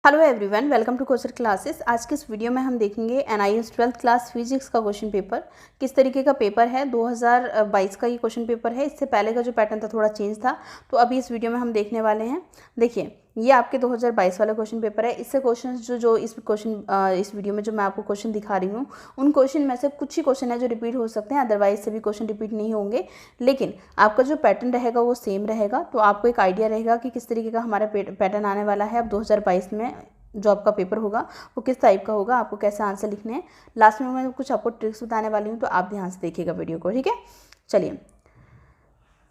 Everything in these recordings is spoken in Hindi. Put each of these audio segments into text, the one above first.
Hello everyone, welcome to Kochar classes. आज के इस वीडियो में हम देखेंगे एनआईएस 12th क्लास फिजिक्स का क्वेश्चन पेपर किस तरीके का पेपर है। 2022 का ये क्वेश्चन पेपर है। इससे पहले का जो पैटर्न था थोड़ा चेंज था, तो अभी इस वीडियो में हम देखने वाले हैं। देखिए, ये आपके 2022 वाला क्वेश्चन पेपर है। इससे क्वेश्चन जो इस वीडियो में जो मैं आपको क्वेश्चन दिखा रही हूँ, उन क्वेश्चन में से कुछ ही क्वेश्चन है जो रिपीट हो सकते हैं, अदरवाइज सभी क्वेश्चन रिपीट नहीं होंगे। लेकिन आपका जो पैटर्न रहेगा वो सेम रहेगा, तो आपको एक आइडिया रहेगा कि किस तरीके का हमारा पैटर्न आने वाला है। अब 2022 में जो आपका पेपर होगा वो किस टाइप का होगा, आपको कैसे आंसर लिखने हैं। लास्ट में मैं कुछ आपको ट्रिक्स बताने वाली हूँ, तो आप ध्यान से देखिएगा वीडियो को, ठीक है। चलिए,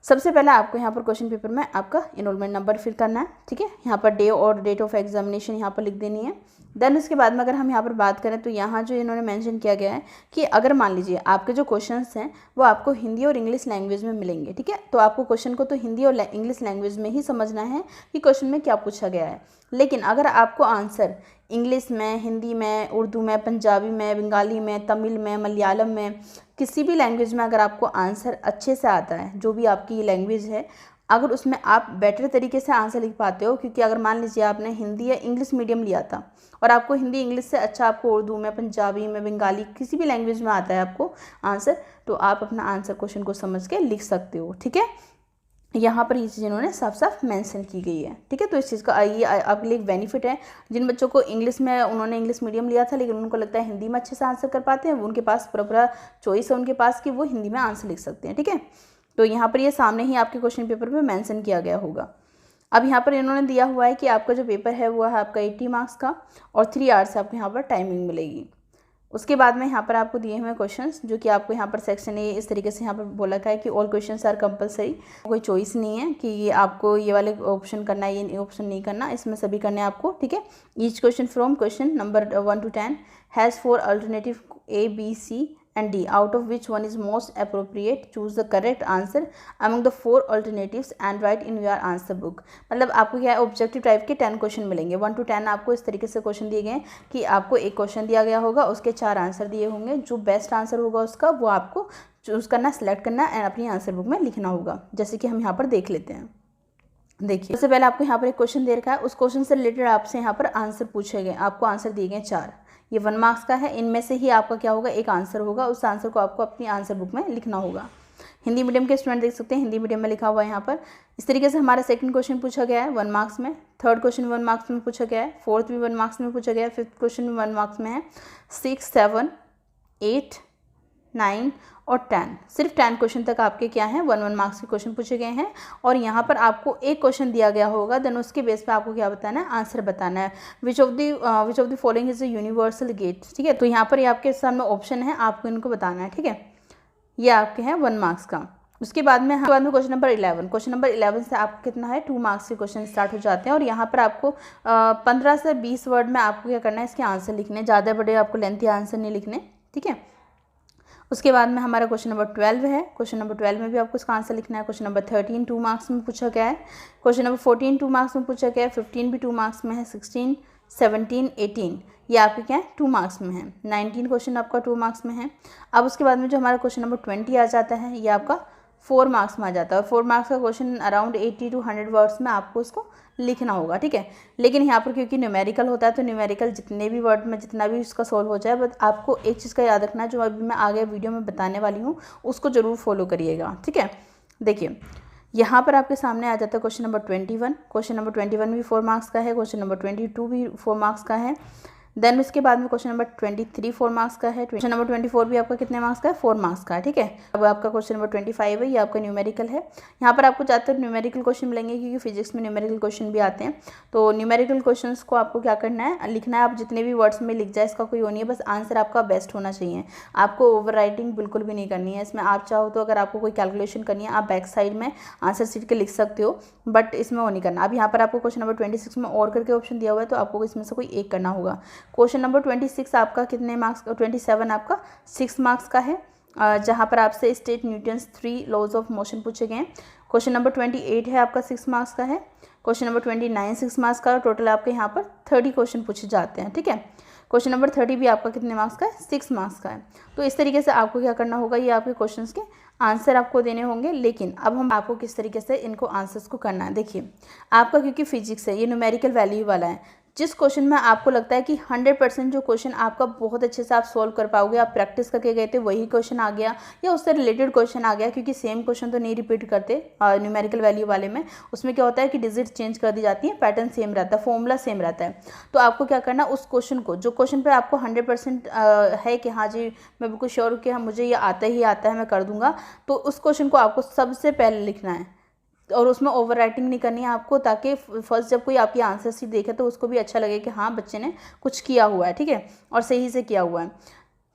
सबसे पहले आपको यहाँ पर क्वेश्चन पेपर में आपका इनरोलमेंट नंबर फिल करना है, ठीक है। यहाँ पर डे और डेट ऑफ एग्जामिनेशन यहाँ पर लिख देनी है। देन उसके बाद में अगर हम यहाँ पर बात करें तो यहाँ जो इन्होंने मेंशन किया गया है कि अगर मान लीजिए आपके जो क्वेश्चंस हैं वो आपको हिंदी और इंग्लिश लैंग्वेज में मिलेंगे, ठीक है। तो आपको क्वेश्चन को तो हिंदी और इंग्लिश लैंग्वेज में ही समझना है कि क्वेश्चन में क्या पूछा गया है। लेकिन अगर आपको आंसर इंग्लिश में, हिंदी में, उर्दू में, पंजाबी में, बंगाली में, तमिल में, मलयालम में, किसी भी लैंग्वेज में अगर आपको आंसर अच्छे से आता है, जो भी आपकी ये लैंग्वेज है, अगर उसमें आप बेटर तरीके से आंसर लिख पाते हो, क्योंकि अगर मान लीजिए आपने हिंदी या इंग्लिश मीडियम लिया था और आपको हिंदी इंग्लिश से अच्छा आपको उर्दू में, पंजाबी में, बंगाली किसी भी लैंग्वेज में आता है आपको आंसर, तो आप अपना आंसर क्वेश्चन को समझ के लिख सकते हो, ठीक है। यहाँ पर ये चीज़ इन्होंने साफ साफ मेंशन की गई है, ठीक है। तो इस चीज़ का ये आपके लिए एक बेनिफिट है। जिन बच्चों को इंग्लिश में, उन्होंने इंग्लिश मीडियम लिया था लेकिन उनको लगता है हिंदी में अच्छे से आंसर कर पाते हैं, उनके पास पूरा चॉइस है उनके पास कि वो हिंदी में आंसर लिख सकते हैं, ठीक है। तो यहाँ पर ये सामने ही आपके क्वेश्चन पेपर में मेंशन किया गया होगा। अब यहाँ पर इन्होंने दिया हुआ है कि आपका जो पेपर है वो है आपका 80 मार्क्स का और 3 आवर्स आपको यहाँ पर टाइमिंग मिलेगी। उसके बाद में यहाँ पर आपको दिए हुए क्वेश्चंस, जो कि आपको यहाँ पर सेक्शन ए इस तरीके से यहाँ पर बोला गया है कि ऑल क्वेश्चंस आर कंपलसरी। कोई चॉइस नहीं है कि ये आपको ये वाले ऑप्शन करना है, ये ऑप्शन नहीं करना, इसमें सभी करने हैं आपको, ठीक है। Each question from question number 1 to 10 has 4 alternative A, B, C and D, out of which one is most appropriate. Choose the correct answer among the 4 alternatives and write in your answer book। मतलब आपको क्या है, ऑब्जेक्टिव टाइप के 10 क्वेश्चन मिलेंगे। 1 to 10 आपको इस तरीके से क्वेश्चन दिए गए हैं कि आपको एक क्वेश्चन दिया गया होगा, उसके 4 आंसर दिए होंगे। जो बेस्ट आंसर होगा उसका वो आपको चूज़ करना, सेलेक्ट करना एंड अपनी आंसर बुक में लिखना होगा। जैसे कि हम यहाँ पर देख लेते हैं। देखिए, सबसे पहले आपको यहाँ पर एक क्वेश्चन दे रखा है, उस क्वेश्चन से रिलेटेड आपसे यहाँ पर आंसर पूछे गए। आपको आंसर दिए गए 4, ये 1 मार्क्स का है। इनमें से ही आपका क्या होगा, एक आंसर होगा। उस आंसर को आपको अपनी आंसर बुक में लिखना होगा। हिंदी मीडियम के स्टूडेंट देख सकते हैं, हिंदी मीडियम में लिखा हुआ है यहाँ पर। इस तरीके से हमारा सेकंड क्वेश्चन पूछा गया है 1 मार्क्स में, थर्ड क्वेश्चन 1 मार्क्स में पूछा गया है, फोर्थ भी 1 मार्क्स में पूछा गया है, फिफ्थ क्वेश्चन भी 1 मार्क्स में है, 6, 7, 8, 9 और 10, सिर्फ 10 क्वेश्चन तक आपके क्या हैं, 1 मार्क्स के क्वेश्चन पूछे गए हैं। और यहाँ पर आपको एक क्वेश्चन दिया गया होगा, देन उसके बेस पे आपको क्या बताना है, आंसर बताना है। Which of the following is a universal gate, ठीक है। तो यहाँ पर ये आपके सामने ऑप्शन है, आपको इनको बताना है, ठीक है। ये आपके हैं 1 मार्क्स का। उसके बाद में क्वेश्चन नंबर 11, क्वेश्चन नंबर 11 से आपको कितना है, 2 मार्क्स के क्वेश्चन स्टार्ट हो जाते हैं। और यहाँ पर आपको 15 से 20 वर्ड में आपको क्या करना है, इसके आंसर लिखने, ज़्यादा बड़े आपको लेंथी आंसर नहीं लिखने, ठीक है। उसके बाद में हमारा क्वेश्चन नंबर 12 है। क्वेश्चन नंबर 12 में भी आपको इसका आंसर लिखना है। क्वेश्चन नंबर 13 2 मार्क्स में पूछा गया है। क्वेश्चन नंबर 14 2 मार्क्स में पूछा गया है। 15 भी 2 मार्क्स में है। 16, 17, 18 ये आपके क्या है, 2 मार्क्स में है। 19 क्वेश्चन आपका 2 मार्क्स में है। अब उसके बाद में जो हमारा क्वेश्चन नंबर 20 आ जाता है, ये आपका 4 मार्क्स में आ जाता है। और 4 मार्क्स का क्वेश्चन अराउंड 80 to 100 वर्ड्स में आपको इसको लिखना होगा, ठीक है। लेकिन यहाँ पर क्योंकि न्यूमेरिकल होता है, तो न्यूमेरिकल जितने भी वर्ड में जितना भी उसका सॉल्व हो जाए, बट आपको एक चीज़ का याद रखना है, जो अभी मैं आगे वीडियो में बताने वाली हूँ उसको ज़रूर फॉलो करिएगा, ठीक है। देखिए, यहाँ पर आपके सामने आ जाता है क्वेश्चन नंबर 21। क्वेश्चन नंबर 21 भी 4 मार्क्स का है। क्वेश्चन नंबर 22 भी 4 मार्क्स का है। देन उसके बाद में क्वेश्चन नंबर 23 4 मार्क्स का है। क्वेश्चन नंबर 24 भी आपका कितने मार्क्स का है, 4 मार्क्स का है, ठीक है। अब आपका क्वेश्चन नंबर 25 है, ये आपका न्यूमेरिकल है। यहाँ पर आपको ज़्यादातर न्यूमेरिकल क्वेश्चन मिलेंगे, क्योंकि फिजिक्स में न्यूमेरिकल क्वेश्चन भी आते हैं। तो न्यूमेरिकल क्वेश्चन को आपको क्या करना है, लिखना है। आप जितने भी वर्ड्स में लिख जाए, इसका कोई वो नहीं है, बस आंसर आपका बेस्ट होना चाहिए। आपको ओवर राइटिंग बिल्कुल भी नहीं करनी है इसमें। आप चाहो तो अगर आपको कोई कैलकुलेशन करनी है, आप बैक साइड में आंसर सीट के लिख सकते हो, बट इसमें वो नहीं करना। अब यहाँ पर आपको क्वेश्चन नंबर 26 में और करके ऑप्शन दिया हुआ है, तो आपको इसमें से कोई एक करना होगा। क्वेश्चन नंबर 26 आपका कितने मार्क्स, 27 आपका 6 मार्क्स का है, जहाँ पर आपसे state Newton's 3 laws of motion पूछे गए हैं। क्वेश्चन नंबर 28 है आपका 6 मार्क्स का है। क्वेश्चन नंबर 29 6 मार्क्स का। टोटल आपके यहाँ पर 30 क्वेश्चन पूछे जाते हैं, ठीक है। क्वेश्चन नंबर 30 भी आपका कितने मार्क्स का है, 6 मार्क्स का है। तो इस तरीके से आपको क्या करना होगा, ये आपके क्वेश्चन के आंसर आपको देने होंगे। लेकिन अब हम आपको किस तरीके से इनको आंसर्स को करना है। देखिए, आपका क्योंकि फिजिक्स है, ये न्यूमेरिकल वैल्यू वाला है, जिस क्वेश्चन में आपको लगता है कि 100% जो क्वेश्चन आपका बहुत अच्छे से आप सॉल्व कर पाओगे, आप प्रैक्टिस करके गए थे वही क्वेश्चन आ गया या उससे रिलेटेड क्वेश्चन आ गया, क्योंकि सेम क्वेश्चन तो नहीं रिपीट करते न्यूमेरिकल वैल्यू वाले में। उसमें क्या होता है कि डिजिट चेंज कर दी जाती है, पैटर्न सेम रहता है, फॉर्मूला सेम रहता है। तो आपको क्या करना, उस क्वेश्चन को, जो क्वेश्चन पर आपको 100% है कि हाँ जी मैं बिल्कुल श्योर हूँ कि हाँ मुझे ये आता ही आता है, मैं कर दूंगा, तो उस क्वेश्चन को आपको सबसे पहले लिखना है और उसमें ओवर राइटिंग नहीं करनी है आपको, ताकि फर्स्ट जब कोई आपकी आंसर शीट देखे तो उसको भी अच्छा लगे कि हाँ बच्चे ने कुछ किया हुआ है, ठीक है, और सही से किया हुआ है,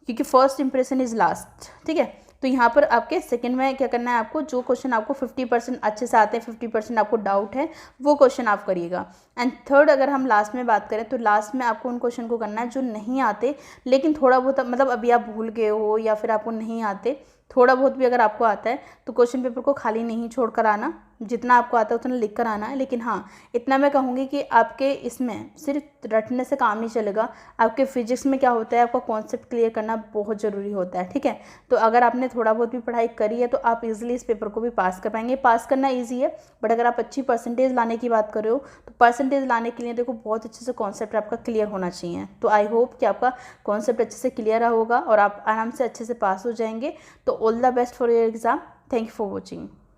क्योंकि फर्स्ट इंप्रेशन इज़ लास्ट, ठीक है। तो यहाँ पर आपके सेकंड में क्या करना है, आपको जो क्वेश्चन आपको 50% अच्छे से आते हैं, 50% आपको डाउट है, वो क्वेश्चन आप करिएगा। एंड थर्ड, अगर हम लास्ट में बात करें तो लास्ट में आपको उन क्वेश्चन को करना है जो नहीं आते, लेकिन थोड़ा बहुत मतलब अभी आप भूल गए हो या फिर आपको नहीं आते, थोड़ा बहुत भी अगर आपको आता है तो क्वेश्चन पेपर को खाली नहीं छोड़कर आना, जितना आपको आता है उतना लिख कर आना है। लेकिन हाँ, इतना मैं कहूँगी कि आपके इसमें सिर्फ रटने से काम नहीं चलेगा, आपके फिजिक्स में क्या होता है, आपका कॉन्सेप्ट क्लियर करना बहुत ज़रूरी होता है, ठीक है। तो अगर आपने थोड़ा बहुत भी पढ़ाई करी है तो आप इजीली इस पेपर को भी पास कर पाएंगे। पास करना ईजी है, बट अगर आप अच्छी परसेंटेज लाने की बात कर रहे हो तो परसेंटेज लाने के लिए देखो बहुत अच्छे से कॉन्सेप्ट आपका क्लियर होना चाहिए। तो आई होप कि आपका कॉन्सेप्ट अच्छे से क्लियर होगा और आप आराम से अच्छे से पास हो जाएंगे। तो all the best for your exam. Thank you for watching.